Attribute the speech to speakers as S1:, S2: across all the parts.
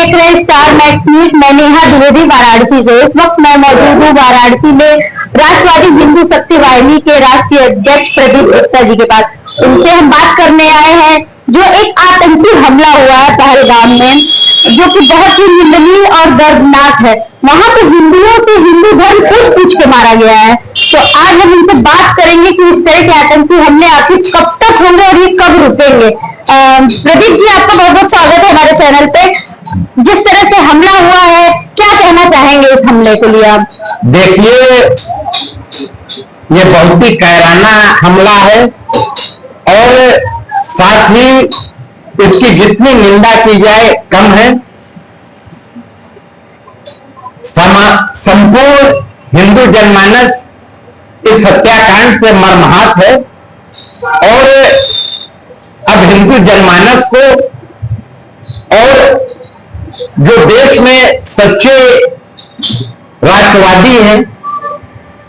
S1: देख रहे हैं स्टार मैक्स न्यूज। मैं नेहा द्विवेदी वाराणसी से। इस वक्त मैं मौजूद हूँ वाराणसी में राष्ट्रवादी हिंदू शक्ति वाहिनी के राष्ट्रीय अध्यक्ष प्रदीप गुप्ता जी के पास। उनसे हम बात करने आए हैं जो एक आतंकी हमला हुआ है पहलगाम में, जो कि बहुत ही निंदनीय और दर्दनाक है। वहां पे हिंदुओं से हिंदू धर्म पूछ के मारा गया है। तो आज हम इनसे बात करेंगे कि इस तरह के आतंकी हमले आखिर कब तक होंगे और ये कब रुकेंगे। प्रदीप जी, आपका बहुत बहुत स्वागत है हमारे चैनल पे। जिस तरह से हमला हुआ है, क्या कहना चाहेंगे इस हमले के लिए आप?
S2: देखिए, ये बहुत ही कायराना हमला है और साथ ही इसकी जितनी निंदा की जाए कम है। संपूर्ण हिंदू जनमानस इस हत्याकांड से मर्माहत है और अब हिंदू जनमानस को और जो देश में सच्चे राष्ट्रवादी हैं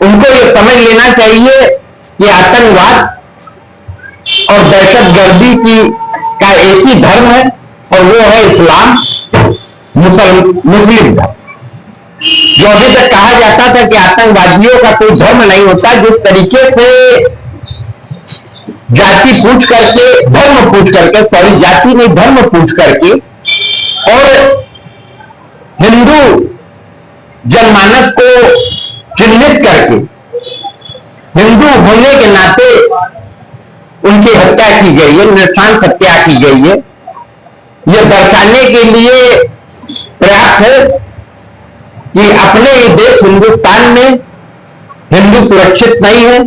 S2: उनको ये समझ लेना चाहिए कि आतंकवाद और दहशतगर्दी का एक ही धर्म है और वो है इस्लाम, मुस्लिम धर्म। जो अभी तक कहा जाता था कि आतंकवादियों का कोई धर्म नहीं होता, जिस तरीके से जाति पूछ करके, धर्म पूछ करके, सॉरी जाति नहीं धर्म पूछ करके और हिंदू जनमानस को चिन्हित करके हिंदू होने के नाते उनकी हत्या की गई है, नृशंस हत्या की गई है। यह दर्शाने के लिए पर्याप्त है कि अपने ही देश हिंदुस्तान में हिंदू सुरक्षित नहीं है।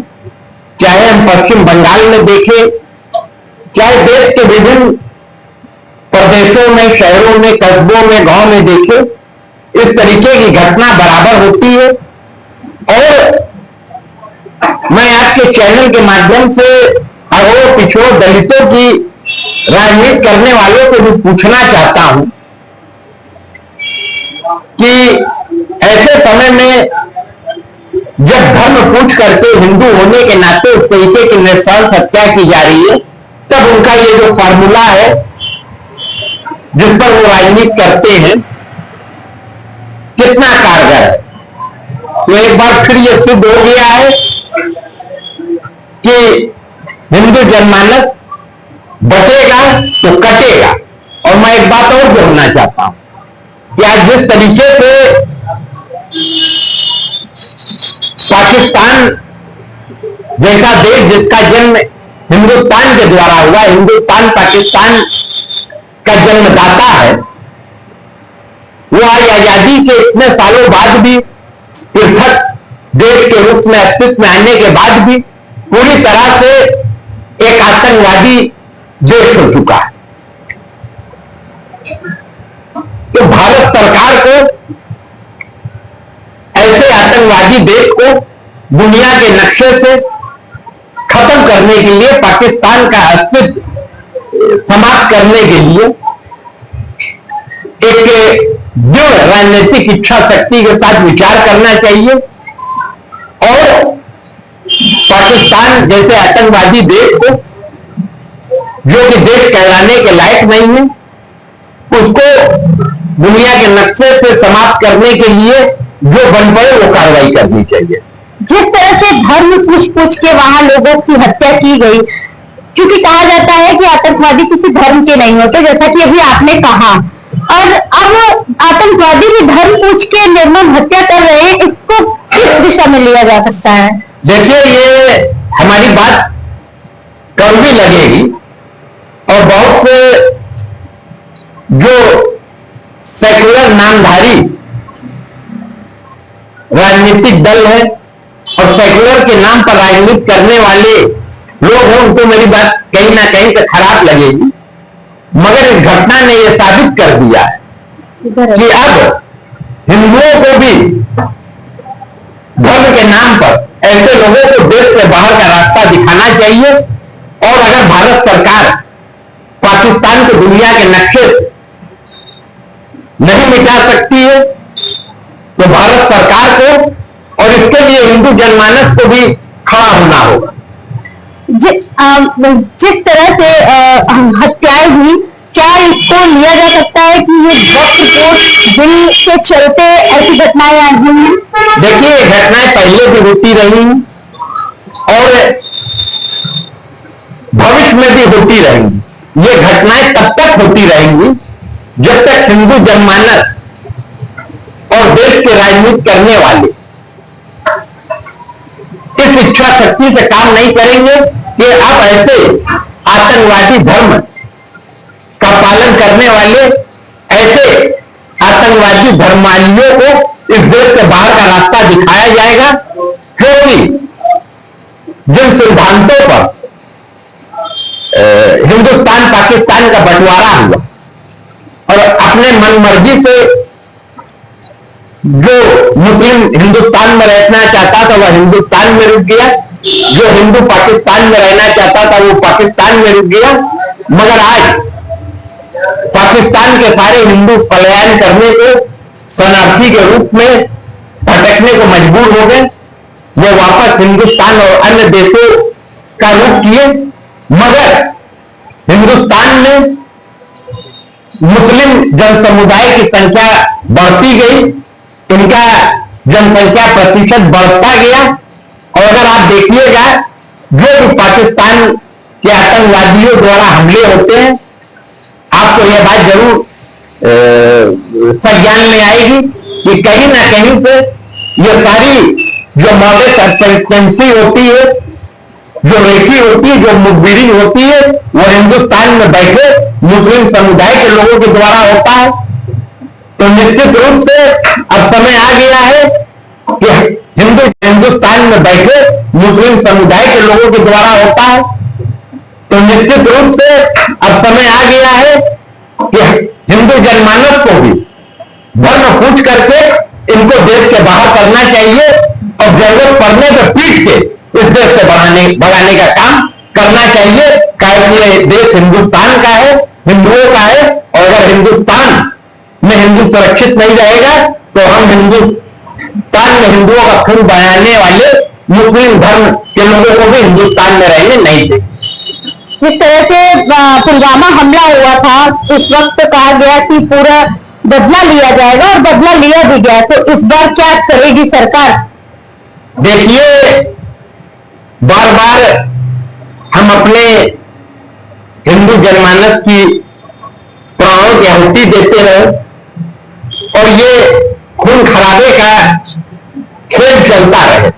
S2: चाहे हम पश्चिम बंगाल में देखें, चाहे देश के विभिन्न प्रदेशों में, शहरों में, कस्बों में, गांव में देखें, इस तरीके की घटना बराबर होती है। और मैं आपके चैनल के माध्यम से अगड़ों पिछड़ों दलितों की राजनीति करने वालों को भी पूछना चाहता हूं कि ऐसे समय में जब धर्म पूछ करके हिंदू होने के नाते उस तरीके की नृशंस हत्या की जा रही है, तब उनका ये जो फार्मूला है जिस पर वो राजनीति करते हैं कितना कारगर है। तो एक बार फिर ये सिद्ध हो गया है कि हिंदू जनमानस बटेगा तो कटेगा। और मैं एक बात और जोड़ना चाहता हूं कि आज जिस तरीके से पाकिस्तान जैसा देश जिसका जन्म हिंदुस्तान के द्वारा हुआ, हिंदुस्तान पाकिस्तान का जन्मदाता है, वो आज आजादी के इतने सालों बाद भी, पृथक देश के रूप में अस्तित्व में आने के बाद भी पूरी तरह से एक आतंकवादी देश हो चुका है। तो भारत सरकार को ऐसे आतंकवादी देश को दुनिया के नक्शे से खत्म करने के लिए, पाकिस्तान का अस्तित्व समाप्त करने के लिए एक दृढ़ राजनीतिक इच्छा शक्ति के साथ विचार करना चाहिए और पाकिस्तान जैसे आतंकवादी देश को, जो कि देश कहलाने के लायक नहीं है, उसको दुनिया के नक्शे से समाप्त करने के लिए जो बन पड़े वो कार्रवाई करनी चाहिए।
S1: जिस तरह से धर्म पूछ के वहां लोगों की हत्या की गई, क्योंकि कहा जाता है कि आतंकवादी किसी धर्म के नहीं होते, जैसा कि अभी आपने कहा, और अब आतंकवादी भी धर्म पूछ के निर्मम हत्या कर रहे हैं। इसको किस दिशा में लिया जा सकता है?
S2: देखिए, ये हमारी बात कड़वी लगेगी और बहुत से जो सेक्युलर नामधारी राजनीतिक दल है और सेक्युलर के नाम पर राजनीति करने वाले लोग हैं, उनको मेरी बात कहीं ना कहीं तो खराब लगेगी। मगर इस घटना ने यह साबित कर दिया है कि अब हिंदुओं को भी धर्म के नाम पर ऐसे लोगों को देश से बाहर का रास्ता दिखाना चाहिए। और अगर भारत सरकार पाकिस्तान को दुनिया के नक्शे नहीं मिटा सकती है तो भारत सरकार को और इसके लिए हिंदू जनमानस को भी खड़ा होना होगा।
S1: जिस तरह से हत्याएं हुई, क्या इसको लिया जा सकता है कि ये वक्फ बोर्ड बिल के चलते ऐसी घटनाएं आई हुई हैं?
S2: देखिए, घटनाएं पहले भी होती रही और भविष्य में भी होती रहेंगी। ये घटनाएं तब तक होती रहेंगी जब तक हिंदू जनमानस और देश के राजनीति करने वाले इस इच्छा शक्ति से काम नहीं करेंगे कि अब ऐसे आतंकवादी धर्म का पालन करने वाले ऐसे आतंकवादी धर्मावलंबियों को इस देश से बाहर का रास्ता दिखाया जाएगा, क्योंकि जिन सिद्धांतों पर हिंदुस्तान पाकिस्तान का बंटवारा हुआ और अपने मनमर्जी से जो मुस्लिम हिंदुस्तान में रहना चाहता था वह हिंदुस्तान में रुक गया, जो हिंदू पाकिस्तान में रहना चाहता था वो पाकिस्तान में रुक गया। मगर आज पाकिस्तान के सारे हिंदू पलायन करने को शरणार्थी के रूप में भटकने को मजबूर हो गए। वो वापस हिंदुस्तान और अन्य देशों का रुख किए, मगर हिंदुस्तान में मुस्लिम जन समुदाय की संख्या बढ़ती गई, इनका जनसंख्या प्रतिशत बढ़ता गया। और अगर आप देखिएगा, जो भी पाकिस्तान के आतंकवादियों द्वारा हमले होते हैं, आपको यह बात जरूर संज्ञान में आएगी कि कहीं ना कहीं से ये सारी जो मॉडल सर्कमस्टेंसी होती है, जो रेखी होती है, जो मुखबिरी होती है, वो हिंदुस्तान में बैठे मुस्लिम समुदाय के लोगों के द्वारा होता है। तो निश्चित रूप से अब समय आ गया है कि हिंदुस्तान में बैठे मुस्लिम समुदाय के लोगों के द्वारा होता है। तो निश्चित रूप से अब समय आ गया है कि हिंदू जनमानस को भी धर्म पूछ करके इनको देश के बाहर करना चाहिए और जरूरत पड़ने पर पीट के इस देश से भगाने का काम करना चाहिए। कारण ये देश हिंदुस्तान का है, हिंदुओं का है, और अगर हिंदुस्तान में हिंदू सुरक्षित नहीं रहेगा तो हम हिंदुस्तान में हिंदुओं का खून बहाने वाले मुस्लिम धर्म के लोगों को भी हिंदुस्तान में रहने नहीं देंगे।
S1: जिस तरह से पुलवामा हमला हुआ था, उस वक्त कहा गया कि पूरा बदला लिया जाएगा और बदला लिया भी गया, तो इस बार क्या करेगी सरकार?
S2: देखिए, बार बार हम अपने हिंदू जनमानस की प्राणों की आहुति देते रहे और ये खून खराबे का खेल चलता रहे।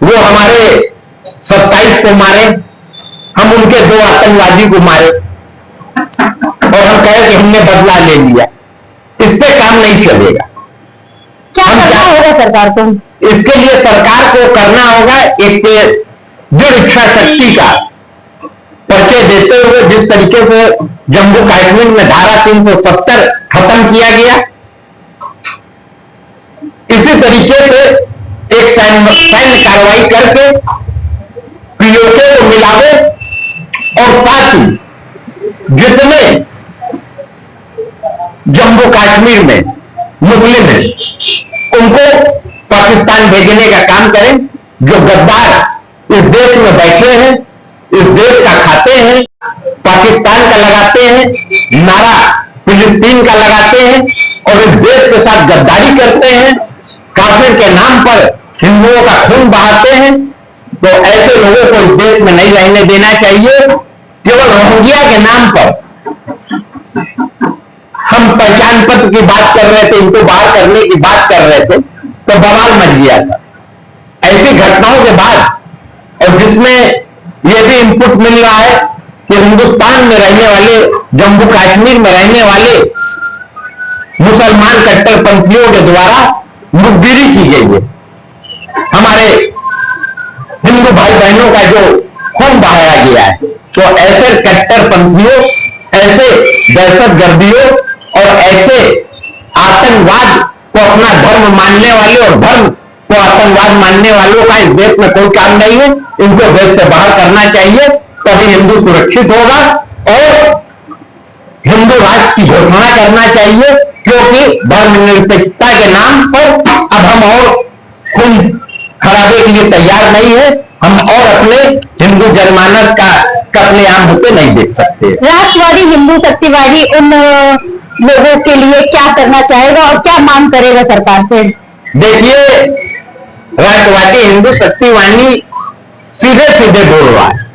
S2: वो हमारे 27 को मारे, हम उनके 2 आतंकवादी को मारे और हम कहे कि हमने बदला ले लिया। इससे काम नहीं चलेगा।
S1: क्या करना होगा सरकार को?
S2: इसके लिए सरकार को करना होगा एक दृढ़ इच्छा शक्ति का परिचय देते हुए, जिस तरीके से जम्मू कश्मीर में धारा 370 खत्म किया गया, इसी तरीके से एक सैन्य कार्रवाई करके पीओके को मिलावे और साथ ही जितने जम्मू कश्मीर में मुस्लिम हैं उनको पाकिस्तान भेजने का काम करें। जो गद्दार इस देश में बैठे हैं, इस देश का खाते हैं, पाकिस्तान का लगाते हैं नारा, फिलिस्तीन का लगाते हैं और इस देश के साथ गद्दारी करते हैं, काफिर के नाम पर हिंदुओं का खून बहाते हैं, तो ऐसे लोगों को इस देश में नहीं रहने देना चाहिए। केवल रोहिंग्या के नाम पर हम पहचान पत्र की बात कर रहे थे, इनको बाहर करने की बात कर रहे थे, तो बवाल मच गया था। ऐसी घटनाओं के बाद और जिसमें यह भी इनपुट मिल रहा है कि हिंदुस्तान में रहने वाले, जम्मू कश्मीर में रहने वाले मुसलमान कट्टरपंथियों के द्वारा मुखबिरी की गई है, हमारे हिंदू भाई बहनों का जो खून बहाया गया है, तो ऐसे कट्टरपंथियों, ऐसे दहशतगर्दियों और ऐसे आतंकवाद को अपना धर्म मानने वाले और धर्म को आतंकवाद मानने वालों का इस देश में कोई काम नहीं है। इनको देश से बाहर करना चाहिए, तभी हिंदू सुरक्षित होगा और हिंदू राष्ट्र की घोषणा करना चाहिए, क्योंकि धर्मनिरपेक्षता के नाम पर अब हम और खून खराबे के लिए तैयार नहीं है। हम और अपने हिंदू जनमानस का कत्लेआम होते नहीं देख सकते।
S1: राष्ट्रवादी हिंदू शक्तिवादी उन लोगों के लिए क्या करना चाहेगा और क्या मांग करेगा सरकार से?
S2: देखिए, राष्ट्रवादी हिंदू शक्तिवादी सीधे सीधे बोल रहा है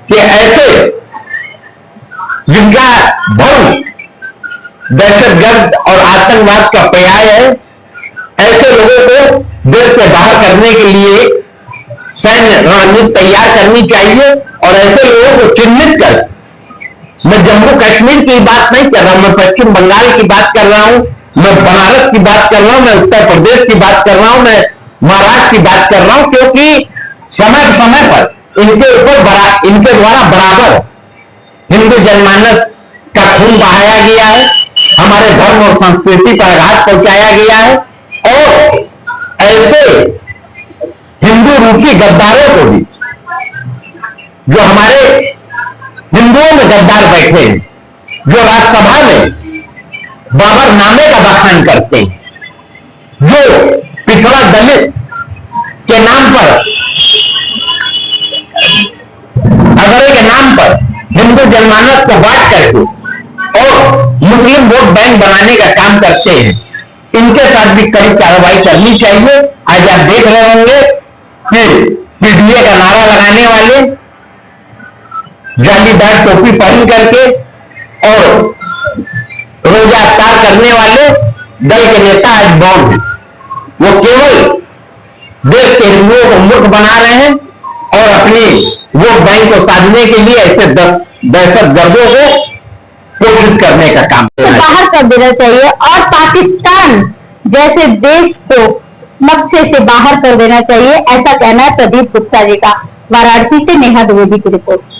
S2: कि ऐसे जिनका धर्म दहशतगर्द और आतंकवाद का पर्याय है, ऐसे लोगों को देश से बाहर करने के लिए सैन्य रणनीति तैयार करनी चाहिए और ऐसे लोगों को चिन्हित कर, मैं जम्मू कश्मीर की बात नहीं कर रहा हूं, मैं पश्चिम बंगाल की बात कर रहा हूं, मैं बनारस की बात कर रहा हूं, मैं उत्तर प्रदेश की बात कर रहा हूं, मैं महाराष्ट्र की बात कर रहा हूं, क्योंकि समय समय पर इनके द्वारा बराबर हिंदू जनमानस का खून बहाया गया है, हमारे धर्म और संस्कृति पर आघात पहुंचाया गया है और ऐसे हिंदू रूपी गद्दारों को भी, जो हमारे हिंदुओं में गद्दार बैठे हैं, जो राज्यसभा में बाबरनामे का बखान करते हैं, जो पिछड़ा दलित के नाम पर, अगड़े के नाम पर हिंदू जनमानस को बांट करके और मुस्लिम वोट बैंक बनाने का काम करते हैं, इनके साथ भी कड़ी कार्रवाई करनी चाहिए। आज आप देख रहे होंगे कि पीडीए का नारा लगाने वाले, जालीदार टोपी पहन करके और रोजा अफ्तार करने वाले दल के नेता आज बौद्ध हैं। वो केवल देश के हिंदुओं को मूर्ख बना रहे हैं और अपनी वोट बैंक को साधने के लिए ऐसे दहशतगर्दों को पोषित करने का काम
S1: बाहर कर देना चाहिए और पाकिस्तान जैसे देश को नक्शे से बाहर कर देना चाहिए, ऐसा कहना है प्रदीप गुप्ता जी का। वाराणसी से नेहा द्विवेदी की रिपोर्ट।